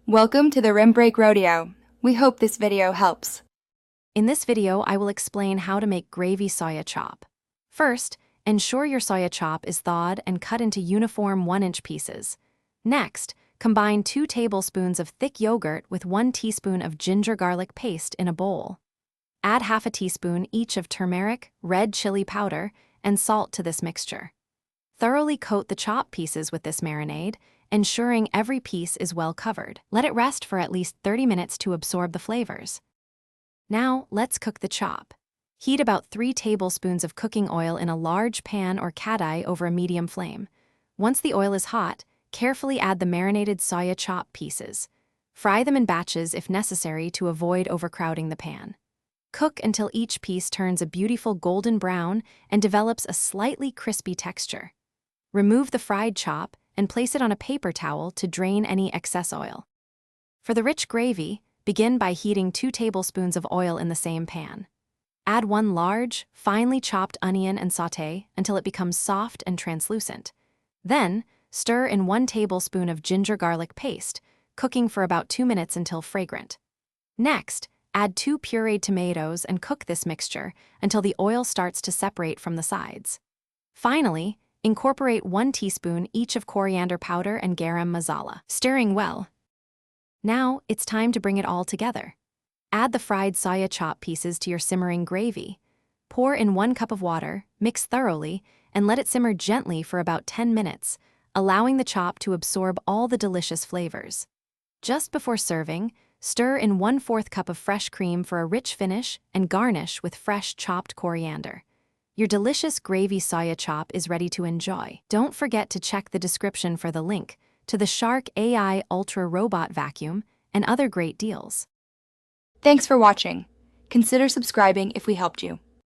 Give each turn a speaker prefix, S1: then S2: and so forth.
S1: Welcome to the Rim Break Rodeo. We hope this video helps.
S2: In this video, I will explain how to make gravy soya chop. First, ensure your soya chop is thawed and cut into uniform 1-inch pieces. Next, combine 2 tablespoons of thick yogurt with 1 teaspoon of ginger garlic paste in a bowl. Add half a teaspoon each of turmeric, red chili powder, and salt to this mixture. Thoroughly coat the chop pieces with this marinade, ensuring every piece is well covered. Let it rest for at least 30 minutes to absorb the flavors. Now, let's cook the chop. Heat about 3 tablespoons of cooking oil in a large pan or kadaï over a medium flame. Once the oil is hot, carefully add the marinated soya chop pieces. Fry them in batches if necessary to avoid overcrowding the pan. Cook until each piece turns a beautiful golden brown and develops a slightly crispy texture. Remove the fried chop and place it on a paper towel to drain any excess oil. For the rich gravy, begin by heating 2 tablespoons of oil in the same pan. Add 1 large, finely chopped onion and sauté until it becomes soft and translucent. Then, stir in 1 tablespoon of ginger garlic paste, cooking for about 2 minutes until fragrant. Next, add 2 pureed tomatoes and cook this mixture until the oil starts to separate from the sides. Finally, incorporate 1 teaspoon each of coriander powder and garam masala, stirring well. Now, it's time to bring it all together. Add the fried soya chop pieces to your simmering gravy. Pour in 1 cup of water, mix thoroughly, and let it simmer gently for about 10 minutes, allowing the chop to absorb all the delicious flavors. Just before serving, stir in 1/4 cup of fresh cream for a rich finish and garnish with fresh chopped coriander. Your delicious gravy soya chop is ready to enjoy. Don't forget to check the description for the link to the Shark AI Ultra Robot Vacuum and other great deals.
S1: Thanks for watching. Consider subscribing if we helped you.